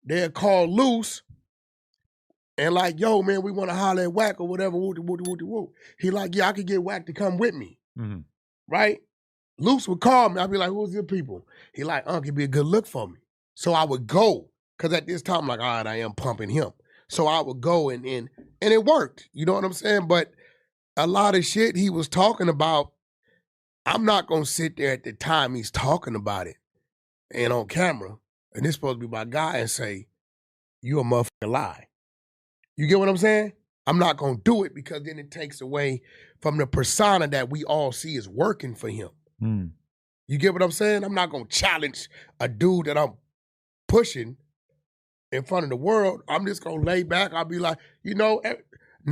they'll call loose and like, yo, man, we want to holler at Wack or whatever. He like, yeah, I could get Wack to come with me. Mm-hmm. Right? Loose would call me. I'd be like, who's your people? He like, it'd be a good look for me. So I would go. Because at this time, I'm like, all right, I am pumping him. So I would go and it worked. You know what I'm saying? But a lot of shit he was talking about, I'm not going to sit there at the time he's talking about it and on camera, and this supposed to be my guy, and say, you a motherfucking lie. You get what I'm saying? I'm not going to do it because then it takes away from the persona that we all see is working for him. Mm. You get what I'm saying? I'm not going to challenge a dude that I'm pushing in front of the world. I'm just going to lay back. I'll be like, 9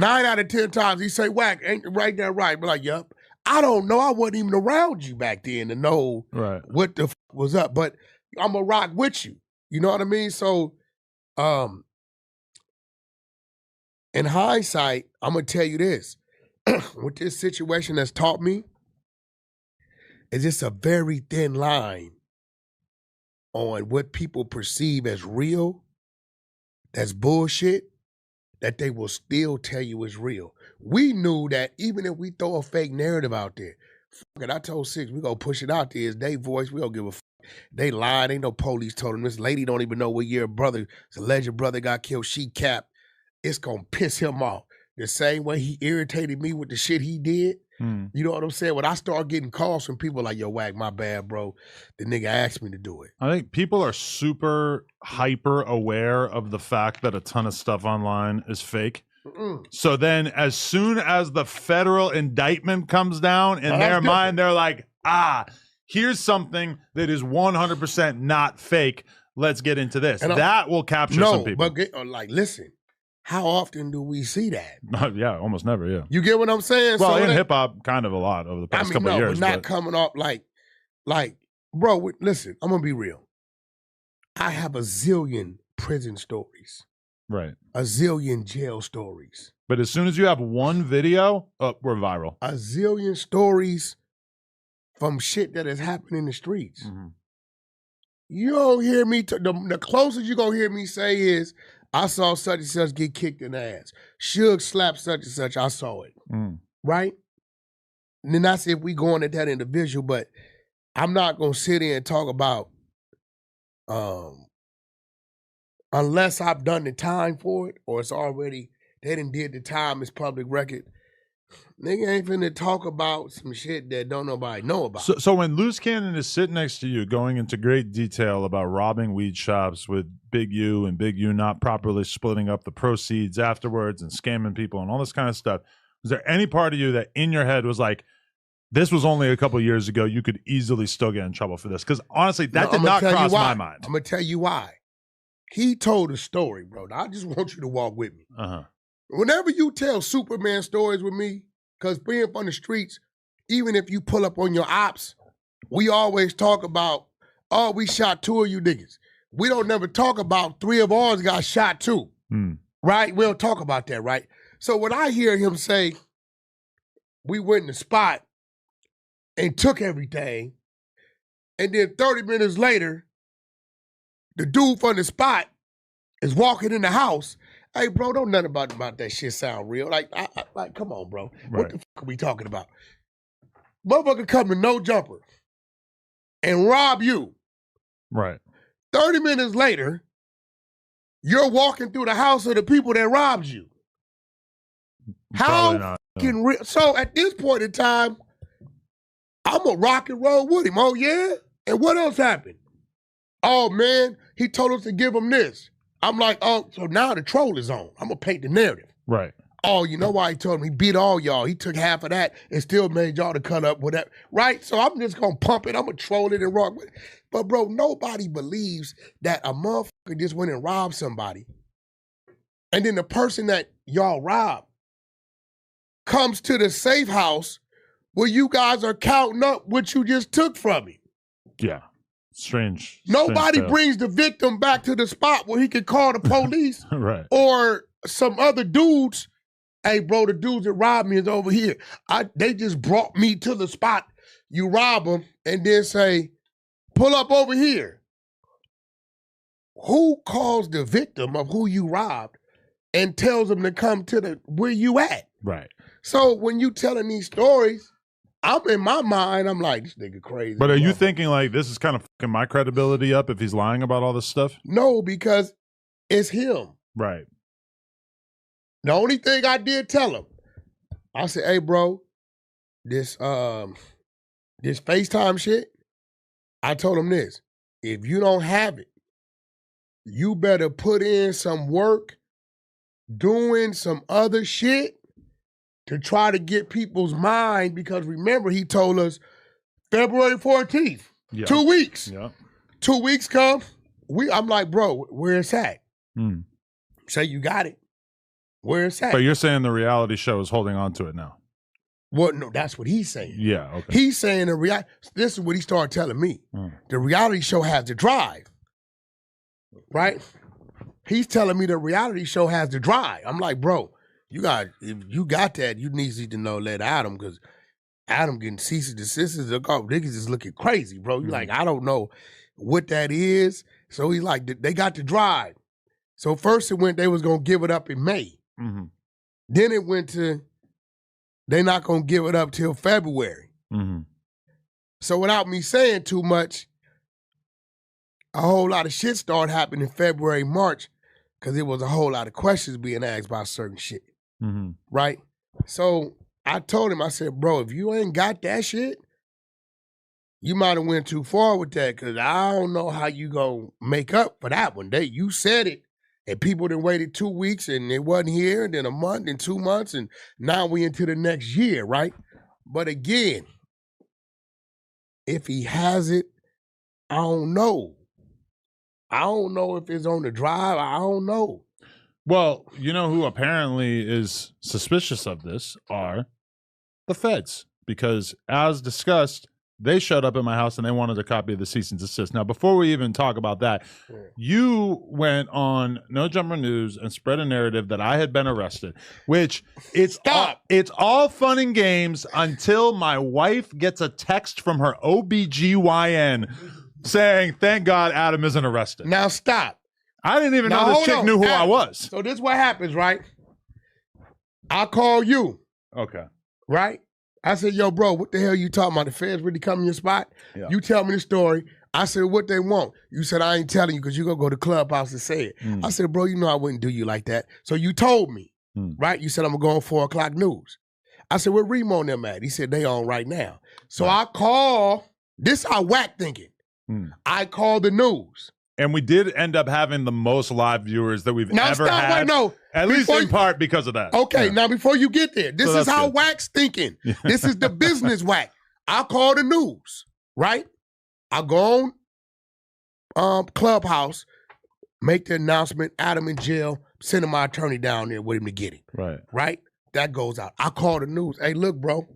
out of 10 times he say, Wack, ain't right there right? Be like, yup. I don't know. I wasn't even around you back then to know what the was up. But I'm going to rock with you. You know what I mean? So, in hindsight, I'm going to tell you this. What this situation has taught me is it's a very thin line on what people perceive as real, that's bullshit, that they will still tell you is real. We knew that even if we throw a fake narrative out there, fuck it, I told Six, we gonna push it out there. It's their voice, we don't give a fuck. They lied, ain't no police told them. This lady don't even know what year brother, his alleged brother got killed, she capped. It's gonna piss him off. The same way he irritated me with the shit he did. You know what I'm saying? When I start getting calls from people like, yo, Wack, my bad, bro. The nigga asked me to do it. I think people are super hyper aware of the fact that a ton of stuff online is fake. So then as soon as the federal indictment comes down, in their mind, they're like, here's something that is 100% not fake. Let's get into this. And that will capture some people. But listen. How often do we see that? Yeah, almost never, yeah. You get what I'm saying? Well, so in hip-hop, kind of a lot over the past couple of years. But not coming off like, bro, listen, I'm going to be real. I have a zillion prison stories. Right. A zillion jail stories. But as soon as you have one video, we're viral. A zillion stories from shit that has happened in the streets. Mm-hmm. You don't hear me, the closest you're going to hear me say is, I saw such and such get kicked in the ass. Suge slapped such and such. I saw it. Right? And then that's if we going at that individual, but I'm not going to sit here and talk about, unless I've done the time for it or it's already, they done did the time, it's public record. Nigga ain't finna talk about some shit that don't nobody know about. So when Loose Cannon is sitting next to you, going into great detail about robbing weed shops with Big U and Big U not properly splitting up the proceeds afterwards and scamming people and all this kind of stuff, was there any part of you that in your head was like, this was only a couple years ago, you could easily still get in trouble for this? Because honestly, that did not cross my mind. I'm going to tell you why. He told a story, bro. Now, I just want you to walk with me. Whenever you tell Superman stories with me, because being from the streets, even if you pull up on your ops, we always talk about, oh, we shot 2 of you niggas. We don't never talk about 3 of ours got shot too, right? We don't talk about that, right? So when I hear him say, we went in the spot and took everything, and then 30 minutes later, the dude from the spot is walking in the house. Hey, bro, don't nothing about that shit sound real. Like, come on, bro. Right. What the fuck are we talking about? Motherfucker come to no jumper and rob you. Right. 30 minutes later, you're walking through the house of the people that robbed you. How fucking real? So at this point in time, I'm a rock and roll with him. Oh, yeah? And what else happened? Oh, man, he told us to give him this. I'm like, oh, so now the troll is on. I'm going to paint the narrative. Right. Oh, you know why he told him? He beat all y'all. He took half of that and still made y'all to cut up with that. Right? So I'm just going to pump it. I'm going to troll it and rock with it. But, bro, nobody believes that a motherfucker just went and robbed somebody. And then the person that y'all robbed comes to the safe house where you guys are counting up what you just took from him. Yeah. Strange. Nobody brings the victim back to the spot where he could call the police. Right. Or some other dudes. Hey, bro, the dudes that robbed me is over here. They just brought me to the spot. You rob them and then say, pull up over here. who calls the victim of who you robbed and tells them to come to where you at? Right. So when you telling these stories, I'm in my mind, I'm like, this nigga crazy. But are you thinking like this is kind of fucking my credibility up if he's lying about all this stuff? No, because it's him. Right. The only thing I did tell him, I said, hey, bro, this FaceTime shit, I told him this. If you don't have it, you better put in some work doing some other shit to try to get people's mind, because remember, he told us February 14th, 2 weeks. Yeah. 2 weeks come, I'm like, bro, where it's at? Say you got it. Where it's at. But you're saying the reality show is holding on to it now. Well, no, that's what he's saying. Yeah, okay. He's saying this is what he started telling me. The reality show has the drive, right? He's telling me the reality show has the drive. I'm like, bro, if you got that, you need to know let Adam, because Adam getting cease and desist. Niggas is looking crazy, bro. You like, I don't know what that is. So he's like, they got the drive. So first it went, they was gonna give it up in May. Then it went to, they're not gonna give it up till February. So without me saying too much, a whole lot of shit started happening in February, March, because it was a whole lot of questions being asked about certain shit. Right? So I told him, I said, bro, if you ain't got that shit, you might have went too far with that, because I don't know how you gonna make up for that one. You said it, and people done waited 2 weeks, and it wasn't here, and then a month, and 2 months, and now we into the next year, right? But again, if he has it, I don't know. I don't know if it's on the drive. I don't know. Well, you know who apparently is suspicious of this are the feds, because as discussed, they showed up at my house and they wanted a copy of the cease and desist. Now, before we even talk about that, you went on No Jumper News and spread a narrative that I had been arrested, which it's all fun and games until my wife gets a text from her OBGYN saying, thank God Adam isn't arrested. Now stop. I didn't even know this chick knew who I was. So this is what happens, right? I call you. Okay. Right? I said, yo, bro, what the hell you talking about? The feds really come in your spot? Yeah. You tell me the story. I said, what they want? You said, I ain't telling you because you're going to go to Clubhouse and say it. I said, bro, you know I wouldn't do you like that. So you told me, right? You said, I'm going to go on 4 o'clock news. I said, where Remo and them at? He said, they on right now. So I call, this how Wack thinking. I call the news. And we did end up having the most live viewers that we've ever had. No, at least in part because of that. Okay, now before you get there, this is how Wack's thinking. This is the business Wack. I call the news, right? I go on Clubhouse, make the announcement, Adam in jail, sending my attorney down there with him to get him. Right? That goes out. I call the news. Hey, look, bro.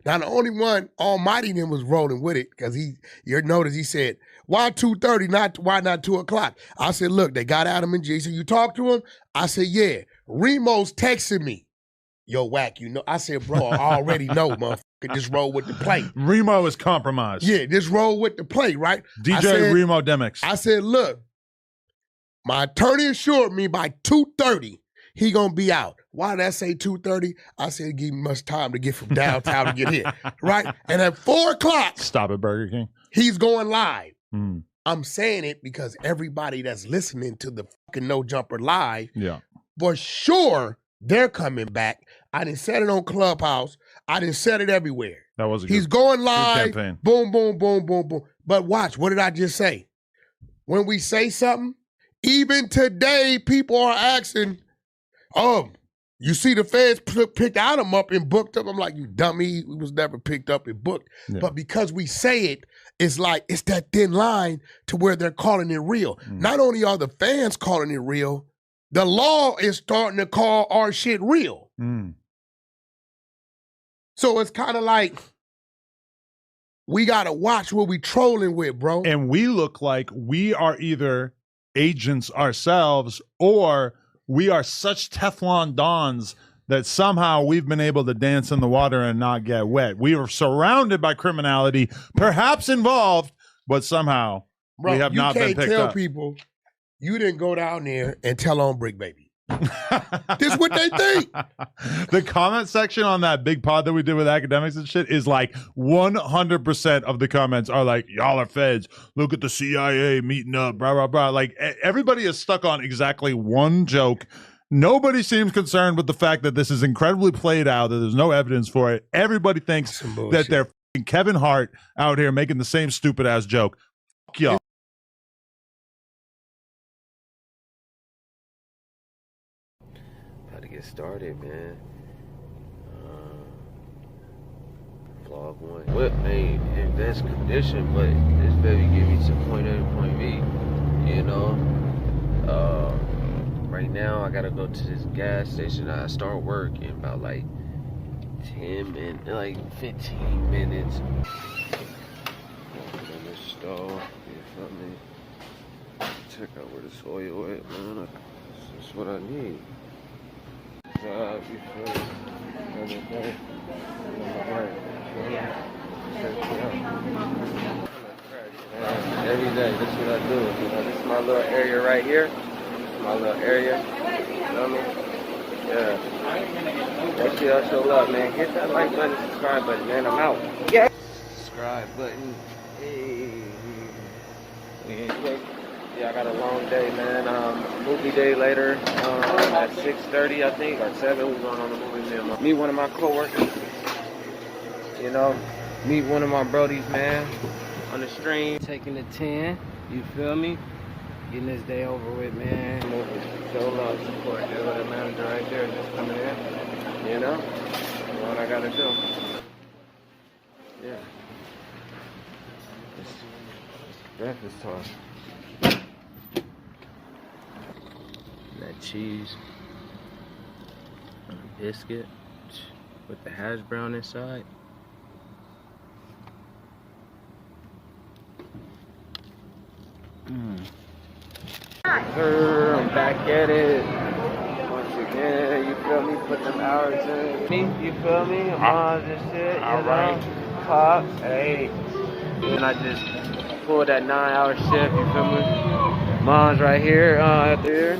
Now, the only one, Almighty then was rolling with it, because you notice he said, why 2:30, why not 2 o'clock? I said, look, they got Adam and G. He said, you talked to him? I said, yeah. Remo's texting me. Yo, Wack, you know. I said, bro, I already know, motherfucker. Just roll with the play. Remo is compromised. Yeah, just roll with the play, right? DJ Remo Demix. I said, look, my attorney assured me by 2:30, he gonna be out. Why did I say 2:30? I said give him much time to get from downtown to get here, right? And at 4 o'clock, stop at Burger King. He's going live. I'm saying it because everybody that's listening to the fucking No Jumper live, for sure they're coming back. I didn't set it on Clubhouse. I didn't set it everywhere. That was He's going live. Boom, boom, boom, boom, boom. But watch, what did I just say? When we say something, even today, people are asking, you see the feds picked Adam up and booked up. I'm like, you dummy. He was never picked up and booked. But because we say it, it's like, it's that thin line to where they're calling it real. Not only are the fans calling it real, the law is starting to call our shit real. So it's kind of like, we got to watch what we trolling with, bro. And we look like we are either agents ourselves or we are such Teflon Dons that somehow we've been able to dance in the water and not get wet. We are surrounded by criminality, perhaps involved, but somehow we have not been picked up. You can't tell people you didn't go down there and tell on Brick Baby. This is what they think. The comment section on that big pod that we did with academics and shit is like 100% of the comments are like, y'all are feds. Look at the CIA meeting up, blah, blah, blah. Like everybody is stuck on exactly one joke. Nobody seems concerned with the fact that this is incredibly played out, that there's no evidence for it. Everybody thinks that they're Kevin Hart out here making the same stupid ass joke. Fuck y'all. About to get started, man. Vlog 1. Whip ain't in best condition, but this baby give me to point A to point B. You know? Right now, I gotta go to this gas station. I start work in about like 10 minutes, like 15 minutes. Put in the stove, you feel me? Check out where this oil at, man. This is what I need. You feel me? Every day. Every day, this is what I do. You know, this is my little area right here. My little area. You know what I mean? Yeah. Make sure y'all show love, man. Hit that like button, subscribe button, man. I'm out. Yeah. Subscribe button. Hey. Yeah, I got a long day, man. Movie day later at 6:30, I think, or 7. We're going on the movie. Meet one of my coworkers. You know, meet one of my brodies, man, on the stream. Taking the 10. You feel me? Getting this day over with, man. Show love, support. There's the manager right there just coming in. You know? What I gotta do. Yeah. It's breakfast time. That cheese. Biscuit with the hash brown inside. I'm back at it once again. You feel me? Put them hours in. You feel me? I'm on this shit. You know? Pops. Hey. And I just pulled that 9-hour shift. You feel me? Mom's right here. There.